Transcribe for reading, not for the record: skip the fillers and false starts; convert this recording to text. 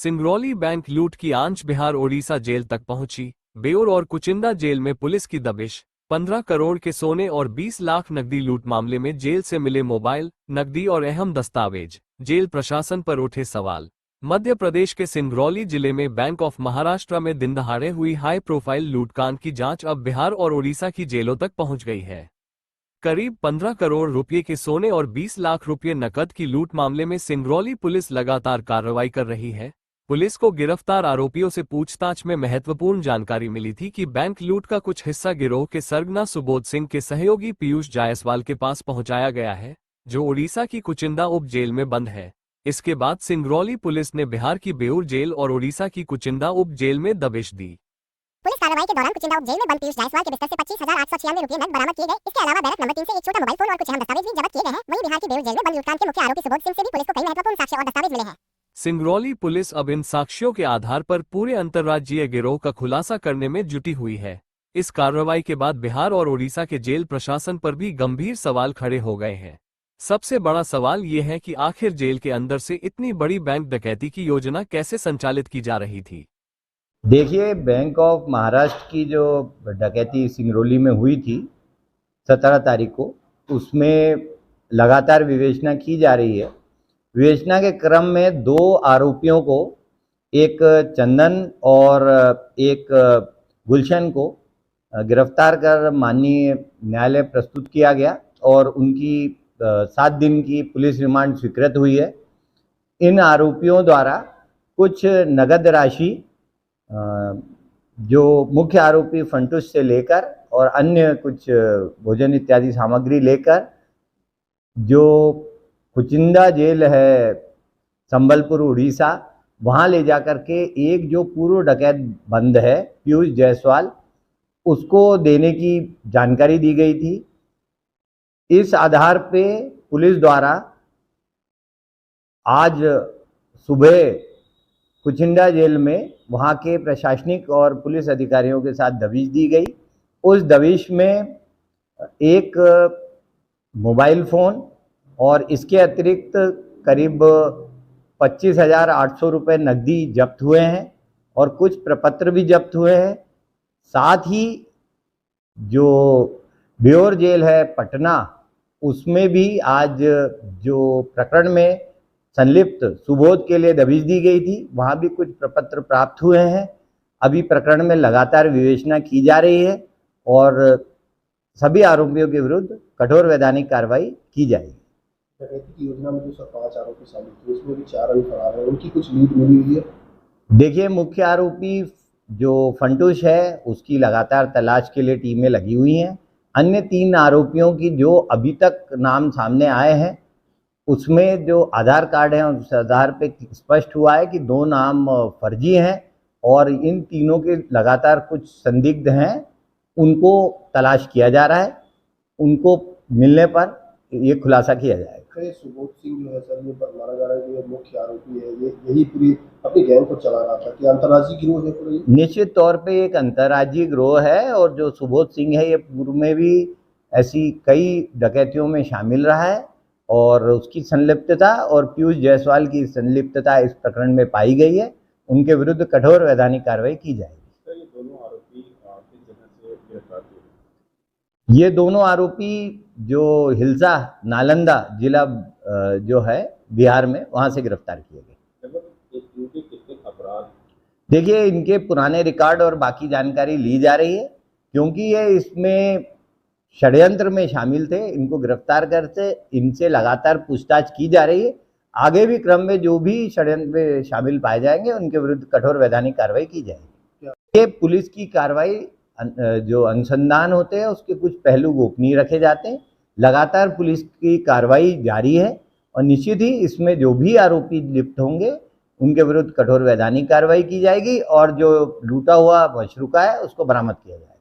Singrauli bank लूट की आंच बिहार ओडिशा जेल तक पहुंची। बेउर और कुचिंदा जेल में पुलिस की दबिश। 15 करोड़ के सोने और 20 लाख नकदी लूट मामले में जेल से मिले मोबाइल, नकदी और अहम दस्तावेज। जेल प्रशासन पर उठे सवाल। मध्य प्रदेश के सिंगरौली जिले में बैंक ऑफ महाराष्ट्र में दिनदहाड़े हुई हाई प्रोफाइल लूटकांड की जांच अब बिहार और ओडिशा की जेलों तक पहुंच गई है। करीब 15 करोड़ रुपए के सोने और 20 लाख रुपए नकद की लूट मामले में सिंगरौली पुलिस लगातार कार्रवाई कर रही है। पुलिस को गिरफ्तार आरोपियों से पूछताछ में महत्वपूर्ण जानकारी मिली थी कि बैंक लूट का कुछ हिस्सा गिरोह के सरगना सुबोध सिंह के सहयोगी पीयूष जायसवाल के पास पहुंचाया गया है, जो ओडिशा की कुचिंदा उप जेल में बंद है। इसके बाद सिंगरौली पुलिस ने बिहार की बेउर जेल और ओडिशा की कुचिंदा उप जेल में दबिश दी। पुलिस कार्रवाई के दौरान कुचिंदा उप जेल में बंद पीयूष जायसवाल के बिस्तर से 25,896 रुपए नकद बरामद किए गए। इसके अलावा बैरक नंबर 3 से एक छोटा मोबाइल फोन और कुछ अहम दस्तावेज भी जब्त किए गए हैं। वहीं बिहार की बेउर जेल में बंद लूटकांड के मुख्य आरोपी सुबोध सिंह से भी पुलिस को कई महत्वपूर्ण साक्ष्य और दस्तावेज मिले हैं। सिंगरौली पुलिस अब इन साक्ष्यों के आधार पर पूरे अंतर्राज्यीय गिरोह का खुलासा करने में जुटी हुई है। इस कार्रवाई के बाद बिहार और ओडिशा के जेल प्रशासन पर भी गंभीर सवाल खड़े हो गए हैं। सबसे बड़ा सवाल ये है कि आखिर जेल के अंदर से इतनी बड़ी बैंक डकैती की योजना कैसे संचालित की जा रही थी। देखिए, बैंक ऑफ महाराष्ट्र की जो डकैती सिंगरौली में हुई थी 17 तारीख को, उसमें लगातार विवेचना की जा रही है। विवेचना के क्रम में 2 आरोपियों को, एक चंदन और एक गुलशन को गिरफ्तार कर माननीय न्यायालय प्रस्तुत किया गया और उनकी 7 दिन की पुलिस रिमांड स्वीकृत हुई है। इन आरोपियों द्वारा कुछ नगद राशि जो मुख्य आरोपी फंटूस से लेकर और अन्य कुछ भोजन इत्यादि सामग्री लेकर जो कुचिंदा जेल है संबलपुर उड़ीसा, वहाँ ले जाकर के एक जो पूर्व डकैत बंद है पीयूष जायसवाल, उसको देने की जानकारी दी गई थी। इस आधार पे पुलिस द्वारा आज सुबह कुचिंदा जेल में वहाँ के प्रशासनिक और पुलिस अधिकारियों के साथ दबिश दी गई। उस दबिश में एक मोबाइल फ़ोन और इसके अतिरिक्त करीब 25,800 रुपये नकदी जब्त हुए हैं और कुछ प्रपत्र भी जब्त हुए हैं। साथ ही जो बेउर जेल है पटना, उसमें भी आज जो प्रकरण में संलिप्त सुबोध के लिए दबिश दी गई थी, वहाँ भी कुछ प्रपत्र प्राप्त हुए हैं। अभी प्रकरण में लगातार विवेचना की जा रही है और सभी आरोपियों के विरुद्ध कठोर वैधानिक कार्रवाई की जाएगी। डकैती की योजना में जो 5 आरोपी शामिल थे, उसमें भी 4 अभी फरार हैं, उनकी कुछ लीड मिली हुई है। देखिए, मुख्य आरोपी जो फंटूस है उसकी लगातार तलाश के लिए टीमें लगी हुई हैं। अन्य 3 आरोपियों की जो अभी तक नाम सामने आए हैं, उसमें जो आधार कार्ड है उस आधार पे स्पष्ट हुआ है कि 2 नाम फर्जी हैं और इन तीनों के लगातार कुछ संदिग्ध हैं, उनको तलाश किया जा रहा है। उनको मिलने पर ये खुलासा किया जाएगा। सुबोध सिंह जो है सर, ये माना जा रहा है कि ये मुख्य आरोपी है, ये यही पूरी अपनी गैंग को चला रहा था। कि अंतर्राज्यीय गिरोह है पूरा? निश्चित तौर पे एक अंतर्राज्यीय गिरोह है और जो सुबोध सिंह है ये पूर्व में भी ऐसी कई डकैतियों में शामिल रहा है और उसकी संलिप्तता और पीयूष जायसवाल की संलिप्तता इस प्रकरण में पाई गई है। उनके विरुद्ध कठोर वैधानिक कार्रवाई की जाएगी। ये दोनों आरोपी किस जगह से गिरफ्तार हुए? ये दोनों आरोपी जो हिल्सा नालंदा जिला जो है बिहार में, वहाँ से गिरफ्तार किए गए। इनके कितने अपराध? देखिए, इनके पुराने रिकॉर्ड और बाकी जानकारी ली जा रही है, क्योंकि ये इसमें षड्यंत्र में शामिल थे। इनको गिरफ्तार करके इनसे लगातार पूछताछ की जा रही है। आगे भी क्रम में जो भी षड्यंत्र में शामिल पाए जाएंगे उनके विरुद्ध कठोर वैधानिक कार्रवाई की जाएगी। ये पुलिस की कार्रवाई जो अनुसंधान होते हैं उसके कुछ पहलू गोपनीय रखे जाते हैं। लगातार पुलिस की कार्रवाई जारी है और निश्चित ही इसमें जो भी आरोपी लिप्त होंगे उनके विरुद्ध कठोर वैधानिक कार्रवाई की जाएगी और जो लूटा हुआ मशरूका है उसको बरामद किया जाएगा।